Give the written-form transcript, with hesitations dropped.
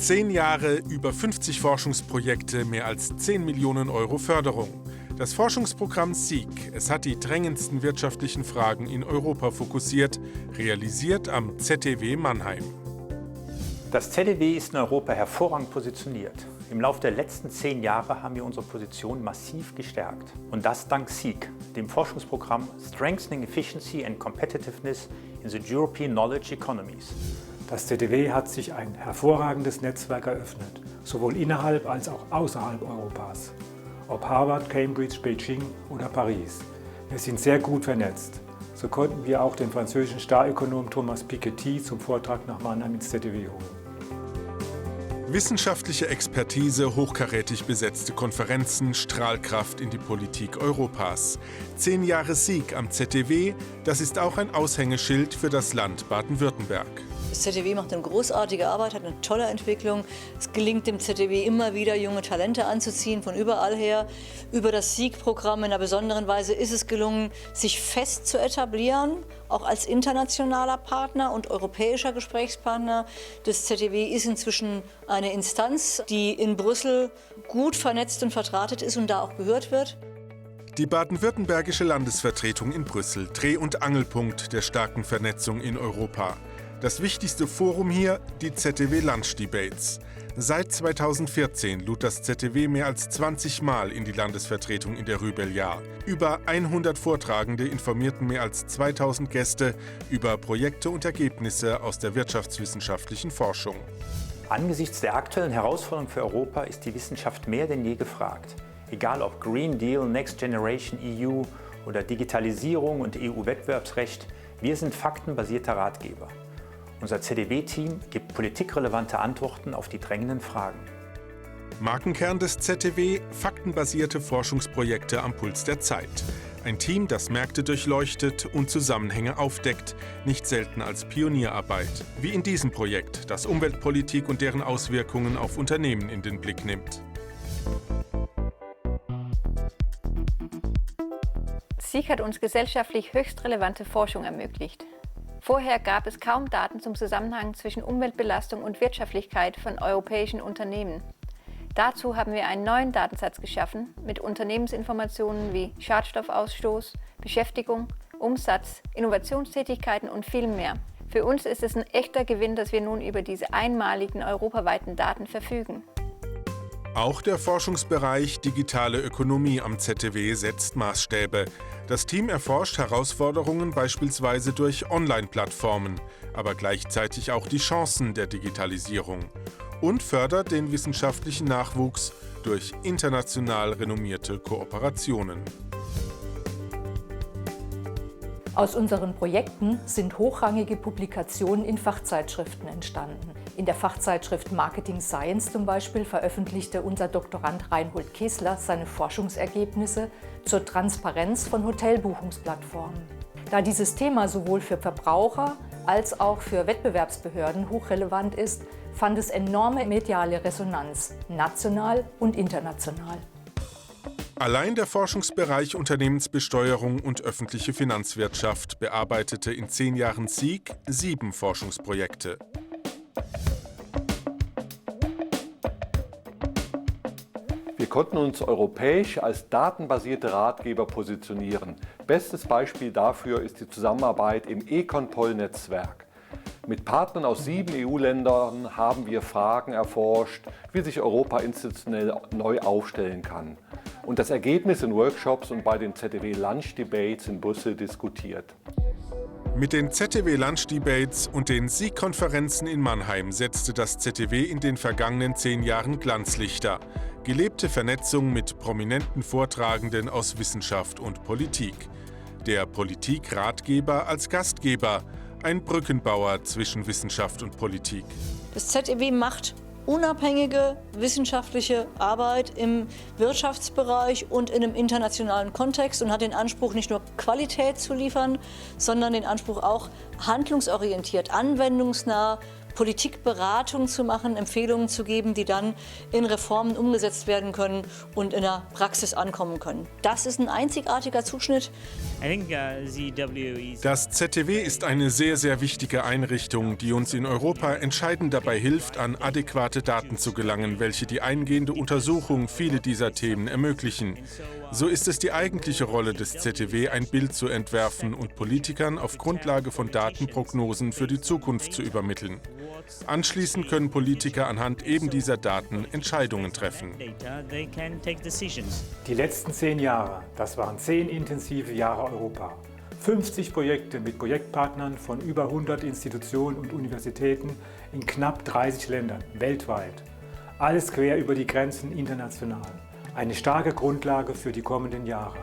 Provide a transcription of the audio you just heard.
10 Jahre, über 50 Forschungsprojekte, mehr als 10 Millionen Euro Förderung. Das Forschungsprogramm SEEK, es hat die drängendsten wirtschaftlichen Fragen in Europa fokussiert, realisiert am ZTW Mannheim. Das ZTW ist in Europa hervorragend positioniert. Im Laufe der letzten 10 Jahre haben wir unsere Position massiv gestärkt. Und das dank SEEK, dem Forschungsprogramm Strengthening Efficiency and Competitiveness in the European Knowledge Economies. Das ZTW hat sich ein hervorragendes Netzwerk eröffnet, sowohl innerhalb als auch außerhalb Europas. Ob Harvard, Cambridge, Beijing oder Paris. Wir sind sehr gut vernetzt. So konnten wir auch den französischen Starökonom Thomas Piketty zum Vortrag nach Mannheim ins ZTW holen. Wissenschaftliche Expertise, hochkarätig besetzte Konferenzen, Strahlkraft in die Politik Europas. 10 Jahre SEEK am ZTW, das ist auch ein Aushängeschild für das Land Baden-Württemberg. Das ZTW macht eine großartige Arbeit, hat eine tolle Entwicklung. Es gelingt dem ZTW immer wieder, junge Talente anzuziehen, von überall her. Über das SEEK-Programm in einer besonderen Weise ist es gelungen, sich fest zu etablieren, auch als internationaler Partner und europäischer Gesprächspartner. Das ZTW ist inzwischen eine Instanz, die in Brüssel gut vernetzt und verdrahtet ist und da auch gehört wird. Die baden-württembergische Landesvertretung in Brüssel, Dreh- und Angelpunkt der starken Vernetzung in Europa. Das wichtigste Forum hier, die ZTW Lunch Debates. Seit 2014 lud das ZTW mehr als 20 Mal in die Landesvertretung in der Rübeljahr. Über 100 Vortragende informierten mehr als 2000 Gäste über Projekte und Ergebnisse aus der wirtschaftswissenschaftlichen Forschung. Angesichts der aktuellen Herausforderungen für Europa ist die Wissenschaft mehr denn je gefragt. Egal ob Green Deal, Next Generation EU oder Digitalisierung und EU-Wettbewerbsrecht, wir sind faktenbasierte Ratgeber. Unser ZTW-Team gibt politikrelevante Antworten auf die drängenden Fragen. Markenkern des ZTW: faktenbasierte Forschungsprojekte am Puls der Zeit. Ein Team, das Märkte durchleuchtet und Zusammenhänge aufdeckt, nicht selten als Pionierarbeit. Wie in diesem Projekt, das Umweltpolitik und deren Auswirkungen auf Unternehmen in den Blick nimmt. SEEK hat uns gesellschaftlich höchst relevante Forschung ermöglicht. Vorher gab es kaum Daten zum Zusammenhang zwischen Umweltbelastung und Wirtschaftlichkeit von europäischen Unternehmen. Dazu haben wir einen neuen Datensatz geschaffen mit Unternehmensinformationen wie Schadstoffausstoß, Beschäftigung, Umsatz, Innovationstätigkeiten und viel mehr. Für uns ist es ein echter Gewinn, dass wir nun über diese einmaligen europaweiten Daten verfügen. Auch der Forschungsbereich Digitale Ökonomie am ZTW setzt Maßstäbe. Das Team erforscht Herausforderungen beispielsweise durch Online-Plattformen, aber gleichzeitig auch die Chancen der Digitalisierung und fördert den wissenschaftlichen Nachwuchs durch international renommierte Kooperationen. Aus unseren Projekten sind hochrangige Publikationen in Fachzeitschriften entstanden. In der Fachzeitschrift Marketing Science zum Beispiel veröffentlichte unser Doktorand Reinhold Kessler seine Forschungsergebnisse zur Transparenz von Hotelbuchungsplattformen. Da dieses Thema sowohl für Verbraucher als auch für Wettbewerbsbehörden hochrelevant ist, fand es enorme mediale Resonanz, national und international. Allein der Forschungsbereich Unternehmensbesteuerung und öffentliche Finanzwirtschaft bearbeitete in 10 Jahren SEEK 7 Forschungsprojekte. Wir konnten uns europäisch als datenbasierte Ratgeber positionieren. Bestes Beispiel dafür ist die Zusammenarbeit im Econpol-Netzwerk. Mit Partnern aus 7 EU-Ländern haben wir Fragen erforscht, wie sich Europa institutionell neu aufstellen kann. Und das Ergebnis in Workshops und bei den ZTW Lunch Debates in Brüssel diskutiert. Mit den ZTW Lunch Debates und den SEEK-Konferenzen in Mannheim setzte das ZTW in den vergangenen 10 Jahren Glanzlichter. Gelebte Vernetzung mit prominenten Vortragenden aus Wissenschaft und Politik. Der Politikratgeber als Gastgeber, ein Brückenbauer zwischen Wissenschaft und Politik. Das ZTW macht unabhängige wissenschaftliche Arbeit im Wirtschaftsbereich und in einem internationalen Kontext und hat den Anspruch, nicht nur Qualität zu liefern, sondern den Anspruch auch handlungsorientiert, anwendungsnah Politikberatung zu machen, Empfehlungen zu geben, die dann in Reformen umgesetzt werden können und in der Praxis ankommen können. Das ist ein einzigartiger Zuschnitt. Das ZTW ist eine sehr, sehr wichtige Einrichtung, die uns in Europa entscheidend dabei hilft, an adäquate Daten zu gelangen, welche die eingehende Untersuchung vieler dieser Themen ermöglichen. So ist es die eigentliche Rolle des ZTW, ein Bild zu entwerfen und Politikern auf Grundlage von Daten Prognosen für die Zukunft zu übermitteln. Anschließend können Politiker anhand eben dieser Daten Entscheidungen treffen. Die letzten 10 Jahre, das waren 10 intensive Jahre Europa. 50 Projekte mit Projektpartnern von über 100 Institutionen und Universitäten in knapp 30 Ländern weltweit. Alles quer über die Grenzen international. Eine starke Grundlage für die kommenden Jahre.